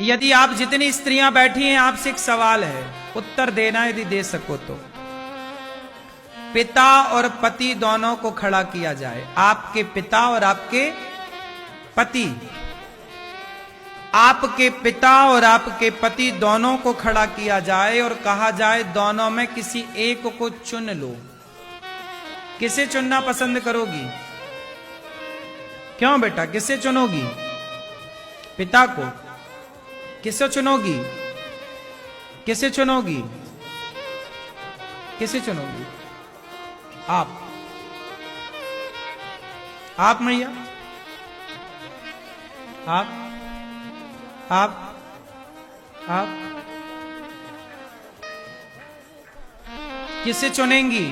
यदि आप जितनी स्त्रियां बैठी हैं, आपसे एक सवाल है, उत्तर देना यदि दे सको तो। पिता और पति दोनों को खड़ा किया जाए, आपके पिता और आपके पति, आपके पिता और आपके पति दोनों को खड़ा किया जाए और कहा जाए दोनों में किसी एक को चुन लो, किसे चुनना पसंद करोगी? क्यों बेटा, किसे चुनोगी? पिता को? किसे चुनोगी? किसे चुनोगी? किसे चुनोगी? आप मैया, आप किसे चुनेंगी?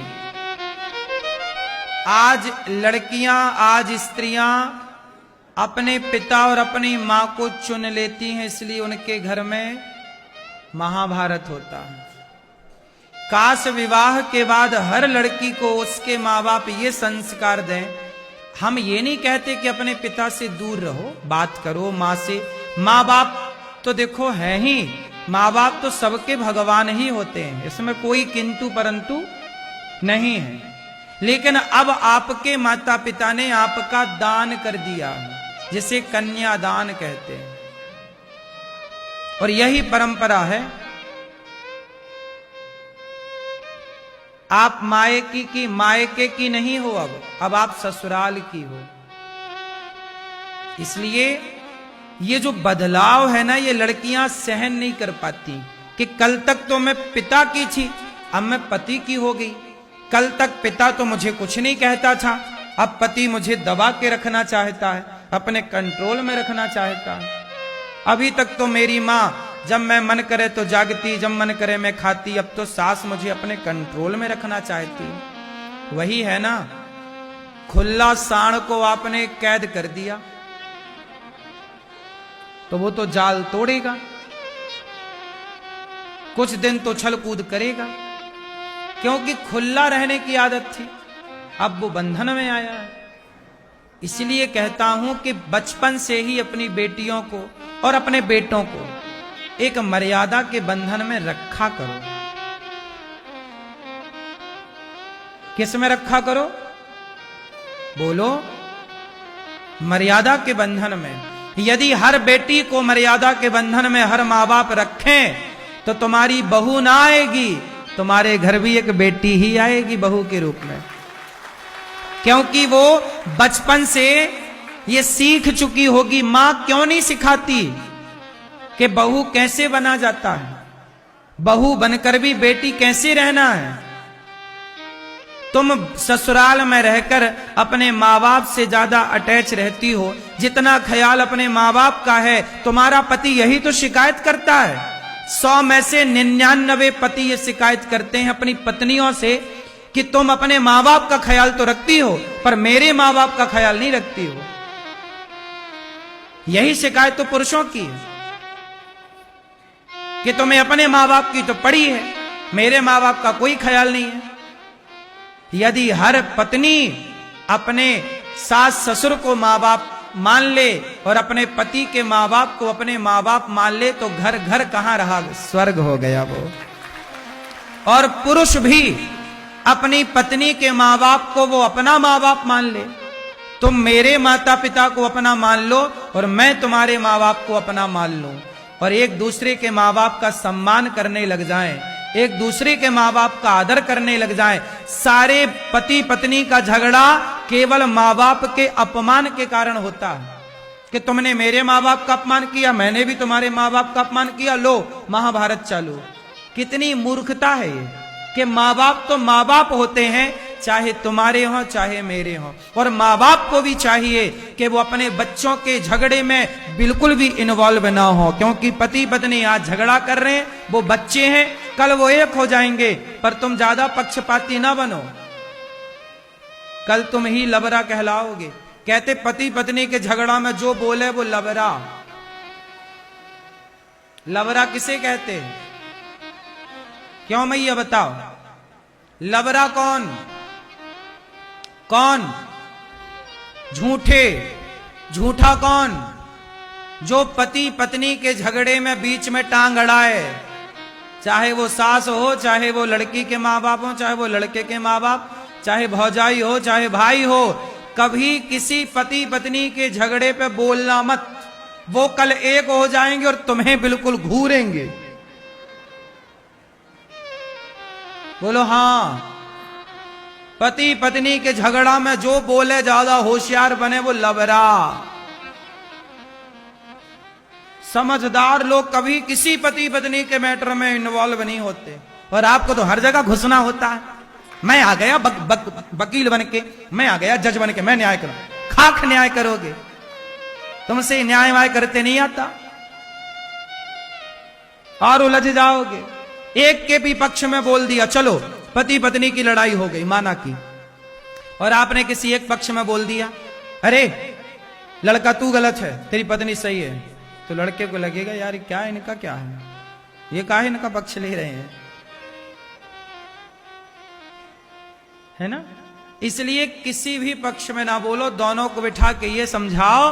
आज लड़कियां, आज स्त्रियां अपने पिता और अपनी मां को चुन लेती हैं, इसलिए उनके घर में महाभारत होता है। काश विवाह के बाद हर लड़की को उसके माँ बाप ये संस्कार दें। हम ये नहीं कहते कि अपने पिता से दूर रहो, बात करो माँ से। माँ बाप तो देखो है ही, माँ बाप तो सबके भगवान ही होते हैं, इसमें कोई किंतु परंतु नहीं है। लेकिन अब आपके माता पिता ने आपका दान कर दिया, जिसे कन्यादान कहते हैं, और यही परंपरा है। आप मायके की, मायके की नहीं हो, अब आप ससुराल की हो। इसलिए ये जो बदलाव है ना, ये लड़कियां सहन नहीं कर पाती कि कल तक तो मैं पिता की थी, अब मैं पति की हो गई। कल तक पिता तो मुझे कुछ नहीं कहता था, अब पति मुझे दबा के रखना चाहता है, अपने कंट्रोल में रखना चाहता है। अभी तक तो मेरी माँ जब मैं मन करे तो जागती, जब मन करे मैं खाती, अब तो सास मुझे अपने कंट्रोल में रखना चाहती। वही है ना, खुला सांड को आपने कैद कर दिया तो वो तो जाल तोड़ेगा, कुछ दिन तो छल कूद करेगा, क्योंकि खुला रहने की आदत थी, अब वो बंधन में आया है। इसलिए कहता हूं कि बचपन से ही अपनी बेटियों को और अपने बेटों को एक मर्यादा के बंधन में रखा करो। किस में रखा करो? बोलो। मर्यादा के बंधन में। यदि हर बेटी को मर्यादा के बंधन में हर माँ बाप रखें तो तुम्हारी बहू ना आएगी, तुम्हारे घर भी एक बेटी ही आएगी बहू के रूप में, क्योंकि वो बचपन से ये सीख चुकी होगी। मां क्यों नहीं सिखाती कि बहू कैसे बना जाता है, बहू बनकर भी बेटी कैसे रहना है। तुम ससुराल में रहकर अपने माँ बाप से ज्यादा अटैच रहती हो, जितना ख्याल अपने माँ बाप का है, तुम्हारा पति यही तो शिकायत करता है। 100 में से 99 पति ये शिकायत करते हैं अपनी पत्नियों से कि तुम अपने माँ बाप का ख्याल तो रखती हो, पर मेरे माँ बाप का ख्याल नहीं रखती हो। यही शिकायत तो पुरुषों की है कि तुम्हें अपने माँ बाप की तो पड़ी है, मेरे माँ बाप का कोई ख्याल नहीं है। यदि हर पत्नी अपने सास ससुर को माँ बाप मान ले और अपने पति के माँ बाप को अपने माँ बाप मान ले तो घर घर कहां रहा, स्वर्ग हो गया वो। और पुरुष भी अपनी पत्नी के माँ बाप को वो अपना माँ बाप मान ले। तुम मेरे माता पिता को अपना मान लो और मैं तुम्हारे माँ बाप को अपना मान लूं, और एक दूसरे के माँ बाप का सम्मान करने लग जाएं, एक दूसरे के माँ बाप का आदर करने लग जाएं। सारे पति पत्नी का झगड़ा केवल माँ बाप के अपमान के कारण होता है कि तुमने मेरे माँ बाप का अपमान किया, मैंने भी तुम्हारे माँ बाप का अपमान किया, लो महाभारत चालू। कितनी मूर्खता है ये कि माँ बाप तो माँ बाप होते हैं, चाहे तुम्हारे हो चाहे मेरे हो, और माँ बाप को भी चाहिए कि वो अपने बच्चों के झगड़े में बिल्कुल भी इन्वॉल्व ना हो, क्योंकि पति पत्नी आज झगड़ा कर रहे हैं, वो बच्चे हैं, कल वो एक हो जाएंगे। पर तुम ज्यादा पक्षपाती ना बनो, कल तुम ही लबरा कहलाओगे। कहते पति पत्नी के झगड़ा में जो बोले वो लबरा। लबरा किसे कहते हैं? क्यों मैया बताओ, लबरा कौन? कौन? झूठे, झूठा कौन? जो पति पत्नी के झगड़े में बीच में टांग अड़ाए, चाहे वो सास हो, चाहे वो लड़की के माँ बाप हो, चाहे वो लड़के के माँ बाप, चाहे भौजाई हो, चाहे भाई हो, कभी किसी पति पत्नी के झगड़े पे बोलना मत। वो कल एक हो जाएंगे और तुम्हें बिल्कुल घूरेंगे। बोलो हाँ। पति पत्नी के झगड़ा में जो बोले ज्यादा होशियार बने वो लबरा। समझदार लोग कभी किसी पति पत्नी के मैटर में इन्वॉल्व नहीं होते। और आपको तो हर जगह घुसना होता है। मैं आ गया वकील बन के, मैं आ गया जज बन के, मैं न्याय करूं। खाक न्याय करोगे, तुमसे न्याय वाय करते नहीं आता और उलझ जाओगे। एक के भी पक्ष में बोल दिया, चलो पति पत्नी की लड़ाई हो गई, माना की, और आपने किसी एक पक्ष में बोल दिया, अरे लड़का तू गलत है, तेरी पत्नी सही है, तो लड़के को लगेगा यार क्या है, इनका क्या है, ये काहे इनका पक्ष ले रहे हैं, है ना। इसलिए किसी भी पक्ष में ना बोलो, दोनों को बिठा के ये समझाओ